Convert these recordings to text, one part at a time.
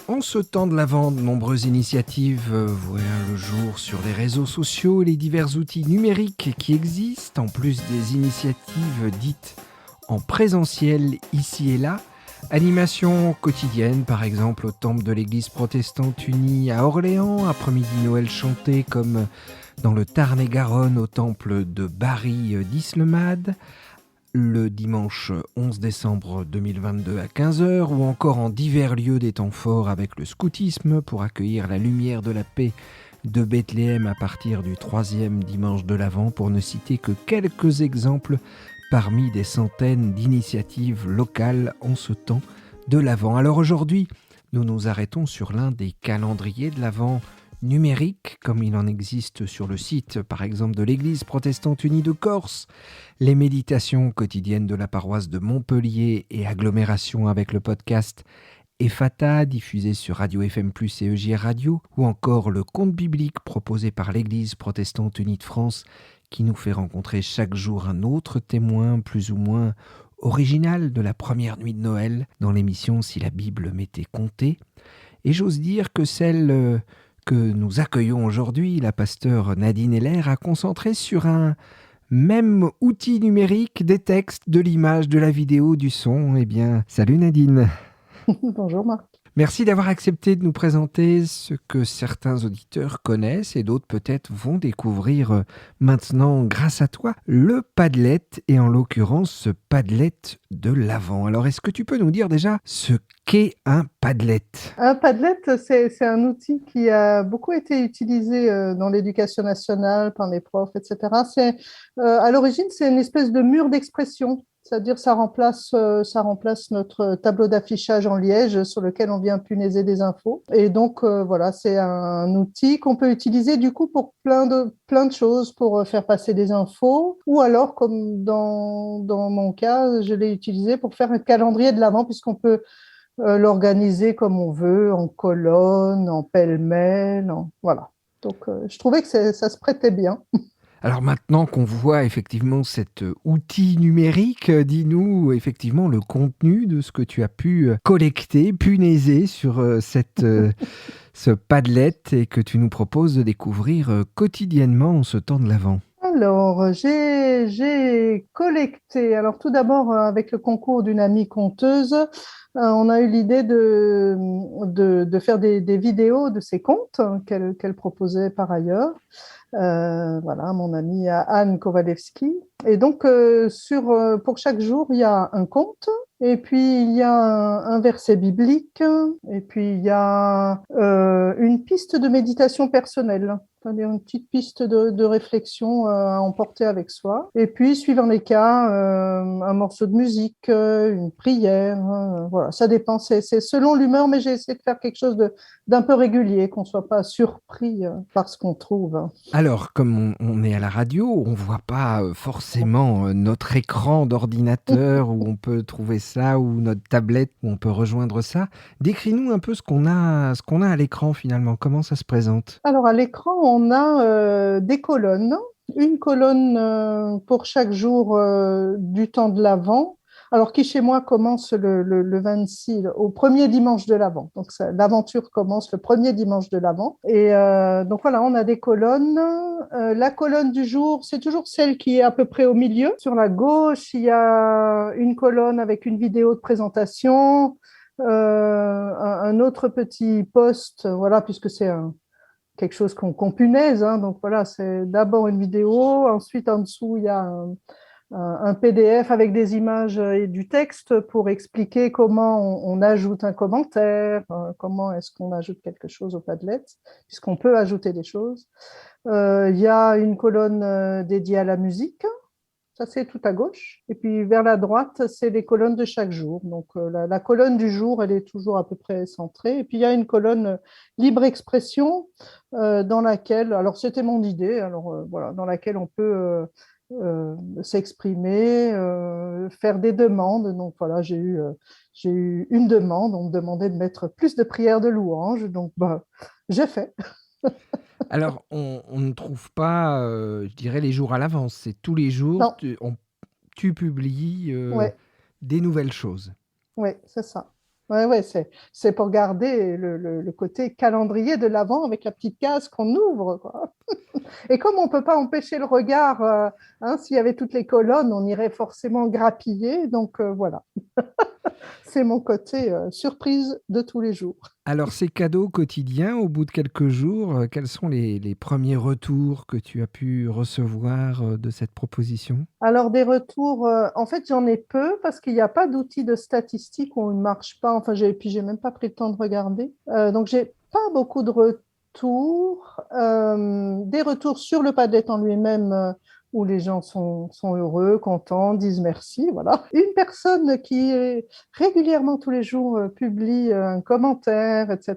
En ce temps de l'Avent, de nombreuses initiatives voient le jour sur les réseaux sociaux et les divers outils numériques qui existent, en plus des initiatives dites en présentiel ici et là. Animation quotidienne, par exemple au temple de l'église protestante unie à Orléans, après-midi Noël chanté comme dans le Tarn-et-Garonne au temple de Bari d'Islemade, le dimanche 11 décembre 2022 à 15h, ou encore en divers lieux des temps forts avec le scoutisme pour accueillir la lumière de la paix de Bethléem à partir du 3e dimanche de l'Avent, pour ne citer que quelques exemples parmi des centaines d'initiatives locales en ce temps de l'Avent. Alors aujourd'hui, nous nous arrêtons sur l'un des calendriers de l'Avent numérique, comme il en existe sur le site par exemple de l'Église protestante unie de Corse, les méditations quotidiennes de la paroisse de Montpellier et agglomération avec le podcast Ephata, diffusé sur Radio FM+, et EJR Radio, ou encore le conte biblique proposé par l'Église protestante unie de France, qui nous fait rencontrer chaque jour un autre témoin plus ou moins original de la première nuit de Noël, dans l'émission Si la Bible m'était contée. Et j'ose dire que celle que nous accueillons aujourd'hui, la pasteure Nadine Heller, a concentré sur un même outil numérique, des textes, de l'image, de la vidéo, du son. Eh bien, salut Nadine. Bonjour Marc. Merci d'avoir accepté de nous présenter ce que certains auditeurs connaissent et d'autres peut-être vont découvrir maintenant grâce à toi, le Padlet, et en l'occurrence ce Padlet de l'Avent. Alors est-ce que tu peux nous dire déjà ce qu'est un Padlet ? Un Padlet, c'est un outil qui a beaucoup été utilisé dans l'éducation nationale par les profs, etc. À l'origine, c'est une espèce de mur d'expression. C'est-à-dire ça remplace notre tableau d'affichage en liège sur lequel on vient punaiser des infos. Et donc, voilà, c'est un outil qu'on peut utiliser du coup pour plein de choses, pour faire passer des infos, ou alors, comme dans mon cas, je l'ai utilisé pour faire un calendrier de l'Avent, puisqu'on peut l'organiser comme on veut, en colonne, en pêle-mêle, voilà. Donc, je trouvais que ça se prêtait bien. Alors maintenant qu'on voit effectivement cet outil numérique, dis-nous effectivement le contenu de ce que tu as pu collecter, punaiser sur ce Padlet et que tu nous proposes de découvrir quotidiennement en ce temps de l'Avent. Alors, j'ai collecté, alors tout d'abord avec le concours d'une amie conteuse, on a eu l'idée de faire des vidéos de ses contes qu'elle proposait par ailleurs. Voilà, mon amie Anne Kowalewski. Et donc, pour chaque jour, il y a un conte, et puis il y a un verset biblique, et puis il y a une piste de méditation personnelle, c'est-à-dire une petite piste de réflexion à emporter avec soi. Et puis, suivant les cas, un morceau de musique, une prière, voilà, ça dépend, c'est selon l'humeur, mais j'ai essayé de faire quelque chose d'un peu régulier, qu'on ne soit pas surpris par ce qu'on trouve. Alors, comme on est à la radio, on ne voit pas forcément notre écran d'ordinateur où on peut trouver ça, ou notre tablette où on peut rejoindre ça. Décris-nous un peu ce qu'on a à l'écran finalement, comment ça se présente ? Alors, à l'écran, on a des colonnes, une colonne pour chaque jour du temps de l'Avent. Alors, qui chez moi commence le 26, au premier dimanche de l'Avent. Donc, l'aventure commence le premier dimanche de l'Avent. Et donc, voilà, on a des colonnes. La colonne du jour, c'est toujours celle qui est à peu près au milieu. Sur la gauche, il y a une colonne avec une vidéo de présentation, un autre petit post, voilà, puisque c'est quelque chose qu'on punaise, hein. Donc voilà, c'est d'abord une vidéo, ensuite en dessous il y a un PDF avec des images et du texte pour expliquer comment on ajoute un commentaire, comment est-ce qu'on ajoute quelque chose au Padlet, puisqu'on peut ajouter des choses. Il y a une colonne dédiée à la musique. Ça, c'est tout à gauche. Et puis, vers la droite, c'est les colonnes de chaque jour. Donc, la colonne du jour, elle est toujours à peu près centrée. Et puis, il y a une colonne libre expression dans laquelle, alors c'était mon idée, alors voilà, dans laquelle on peut s'exprimer, faire des demandes. Donc, voilà, j'ai eu une demande. On me demandait de mettre plus de prières de louanges. Donc, bah, j'ai fait. Alors, on ne trouve pas, je dirais, les jours à l'avance. C'est tous les jours, Non, tu publies ouais, des nouvelles choses. ouais, c'est ça. Ouais, ouais, c'est pour garder le côté calendrier de l'Avent avec la petite case qu'on ouvre, quoi. Et comme on ne peut pas empêcher le regard, hein, s'il y avait toutes les colonnes, on irait forcément grappiller. Donc voilà, c'est mon côté surprise de tous les jours. Alors, ces cadeaux quotidiens, au bout de quelques jours, quels sont les premiers retours que tu as pu recevoir de cette proposition? Alors, des retours, en fait, j'en ai peu parce qu'il n'y a pas d'outil de statistique où il ne marche pas. Enfin, puis j'ai même pas pris le temps de regarder. Donc, j'ai pas beaucoup de retours. Des retours sur le Padlet en lui-même où les gens sont heureux, contents, disent merci. Voilà. Une personne qui régulièrement tous les jours publie un commentaire, etc.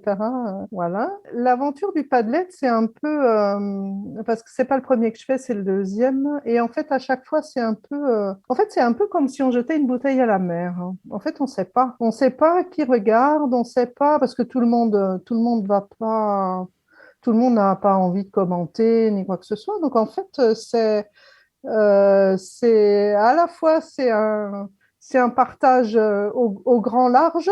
Voilà. L'aventure du Padlet, c'est un peu parce que c'est pas le premier que je fais, c'est le deuxième. Et en fait, à chaque fois, c'est un peu, en fait, c'est un peu comme si on jetait une bouteille à la mer, hein. En fait, on sait pas qui regarde, on sait pas parce que tout le monde va pas, tout le monde n'a pas envie de commenter ni quoi que ce soit. Donc en fait, c'est à la fois c'est un partage au grand large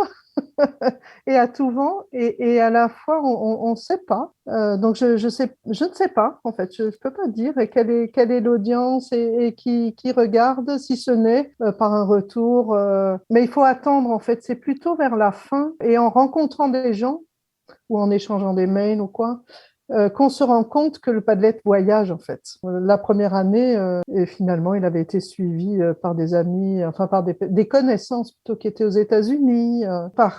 et à tout vent, et à la fois on ne sait pas. Donc je ne sais pas en fait, je ne peux pas dire quelle est l'audience et qui regarde, si ce n'est par un retour. Mais il faut attendre en fait, c'est plutôt vers la fin et en rencontrant des gens ou en échangeant des mails ou quoi, qu'on se rend compte que le Padlet voyage en fait. La première année, et finalement, il avait été suivi par des amis, enfin par des connaissances plutôt qui étaient aux États-Unis,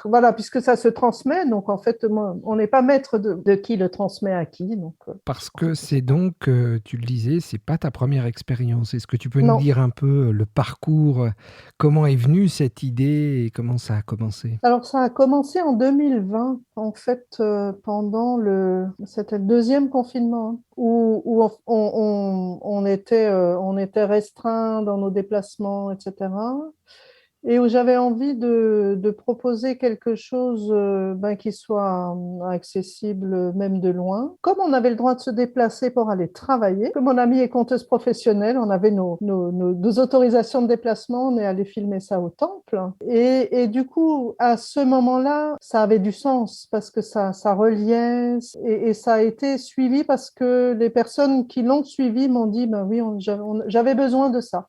voilà, puisque ça se transmet. Donc en fait, moi, on n'est pas maître de qui le transmet à qui. Donc Parce que c'est donc, tu le disais, c'est pas ta première expérience. Est-ce que tu peux nous non. dire un peu le parcours, comment est venue cette idée et comment ça a commencé? Alors ça a commencé en 2020, en fait, c'était le deuxième confinement, hein, où on était restreint dans nos déplacements, etc. Et où j'avais envie de proposer quelque chose ben, qui soit accessible même de loin. Comme on avait le droit de se déplacer pour aller travailler, que mon amie est conteuse professionnelle, on avait nos autorisations de déplacement, on est allé filmer ça au temple. Et du coup, à ce moment-là, ça avait du sens parce que ça reliait et ça a été suivi parce que les personnes qui l'ont suivi m'ont dit, ben oui, j'avais besoin de ça.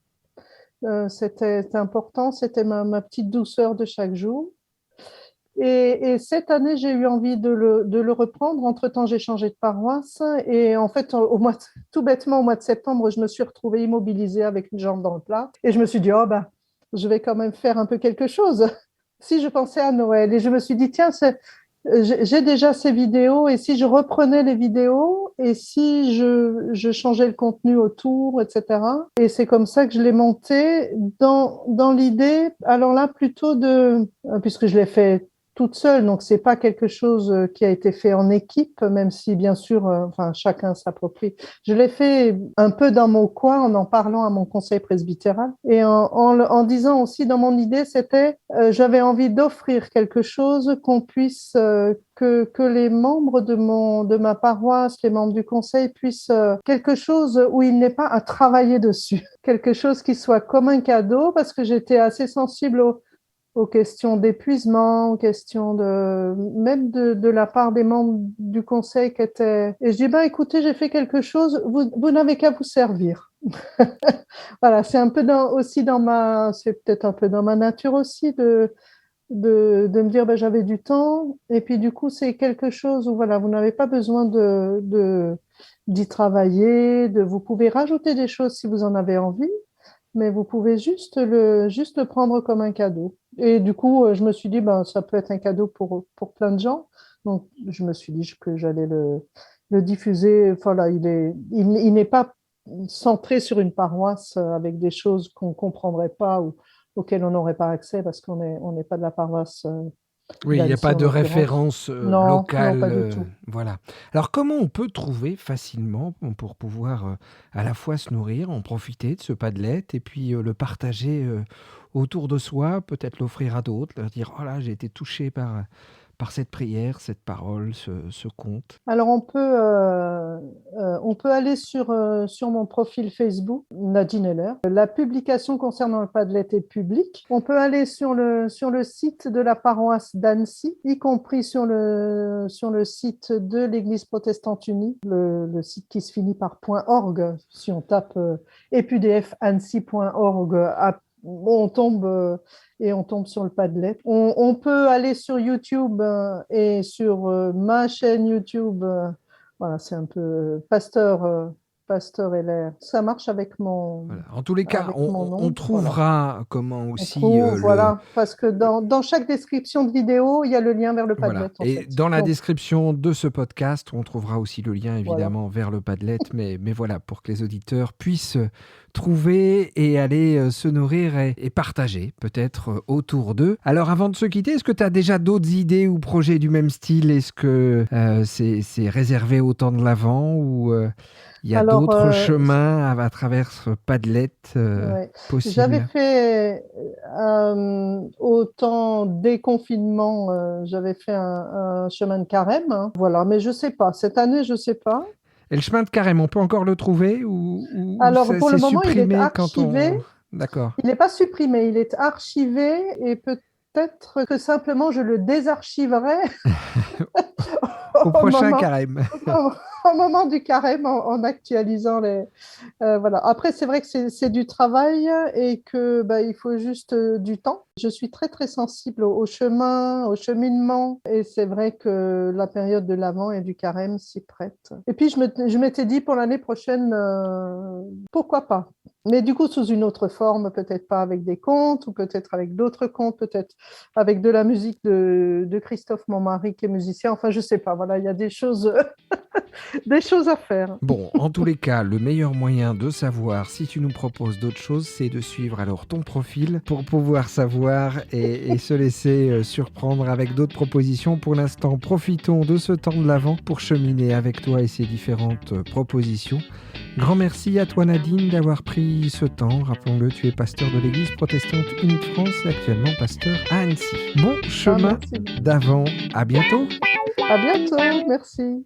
C'était important, c'était ma petite douceur de chaque jour. Et cette année, j'ai eu envie de le reprendre. Entre-temps, j'ai changé de paroisse. Et en fait, tout bêtement, au mois de septembre, je me suis retrouvée immobilisée avec une jambe dans le plat. Et je me suis dit, oh ben, je vais quand même faire un peu quelque chose. Si je pensais à Noël. Et je me suis dit, tiens, j'ai déjà ces vidéos, et si je reprenais les vidéos, et si je changeais le contenu autour, etc. Et c'est comme ça que je l'ai monté dans l'idée, alors là, plutôt puisque je l'ai fait toute seule, donc c'est pas quelque chose qui a été fait en équipe, même si bien sûr, enfin, chacun s'approprie. Je l'ai fait un peu dans mon coin en parlant à mon conseil presbytéral et en disant aussi dans mon idée, j'avais envie d'offrir quelque chose qu'on puisse, que les membres de ma paroisse, les membres du conseil puissent, quelque chose où il n'est pas à travailler dessus, quelque chose qui soit comme un cadeau, parce que j'étais assez sensible aux questions d'épuisement, aux questions même de la part des membres du conseil qui étaient. Et je dis, ben écoutez, j'ai fait quelque chose, vous n'avez qu'à vous servir. Voilà, c'est un peu c'est peut-être un peu dans ma nature aussi de me dire, ben, j'avais du temps. Et puis du coup, c'est quelque chose où voilà, vous n'avez pas besoin d'y travailler, vous pouvez rajouter des choses si vous en avez envie, mais vous pouvez juste le prendre comme un cadeau. Et du coup, je me suis dit, ben, ça peut être un cadeau pour plein de gens. Donc, je me suis dit que j'allais le diffuser. Voilà, il n'est pas centré sur une paroisse avec des choses qu'on ne comprendrait pas ou auxquelles on n'aurait pas accès parce on n'est pas de la paroisse Oui, il n'y a d'Annecy pas en de l'occurrence. référence Non, non, locale. pas du tout. Voilà. Alors, comment on peut trouver facilement pour pouvoir à la fois se nourrir, en profiter de ce Padlet et puis le partager autour de soi, peut-être l'offrir à d'autres, leur dire, oh là, j'ai été touché par cette prière, cette parole, ce conte. Alors, On peut aller sur mon profil Facebook, Nadine Heller. La publication concernant le Padlet est publique. On peut aller sur le site de la paroisse d'Annecy, y compris sur le site de l'Église protestante unie, le site qui se finit par .org. Si on tape epudfannecy.org, on tombe sur le Padlet. On peut aller sur YouTube et sur ma chaîne YouTube. Voilà, c'est un peu Pasteur Heller. Ça marche avec mon Voilà. En tous les cas, avec mon nom. on trouvera comment aussi voilà, parce que dans chaque description de vidéo, il y a le lien vers le Padlet. Voilà. En Et fait. dans la Donc, description de ce podcast, on trouvera aussi le lien évidemment vers le Padlet, mais voilà, pour que les auditeurs puissent trouver et aller se nourrir et partager peut-être autour d'eux. Alors avant de se quitter, est-ce que tu as déjà d'autres idées ou projets du même style? Est-ce que c'est réservé au temps de l'Avent ou il y a d'autres chemins à travers ce Padlet possible? J'avais fait au temps des confinements, j'avais fait un chemin de carême. Hein. Voilà, mais je sais pas. Cette année, je sais pas. Et le chemin de carême, on peut encore le trouver ou Alors, pour le c'est moment, il est supprimé archivé. D'accord. Il n'est pas supprimé, il est archivé et peut-être que simplement je le désarchiverai au prochain carême. au moment du carême en actualisant les. Voilà. Après, c'est vrai que c'est du travail et que il faut juste du temps. Je suis très très sensible au chemin, au cheminement, et c'est vrai que la période de l'Avent et du carême s'y prête. Et puis je m'étais dit pour l'année prochaine, pourquoi pas. Mais du coup, sous une autre forme, peut-être pas avec des contes, ou peut-être avec d'autres contes, peut-être avec de la musique de Christophe, mon mari, qui est musicien. Enfin, je sais pas. Voilà, il y a des choses, des choses à faire. Bon, en tous les cas, le meilleur moyen de savoir si tu nous proposes d'autres choses, c'est de suivre alors ton profil pour pouvoir savoir et se laisser surprendre avec d'autres propositions. Pour l'instant, profitons de ce temps de l'Avent pour cheminer avec toi et ces différentes propositions. Grand merci à toi Nadine d'avoir pris ce temps. Rappelons-le, tu es pasteur de l'Église protestante unie de France et actuellement pasteur à Annecy. Bon chemin d'Avent. À bientôt. À bientôt. Merci.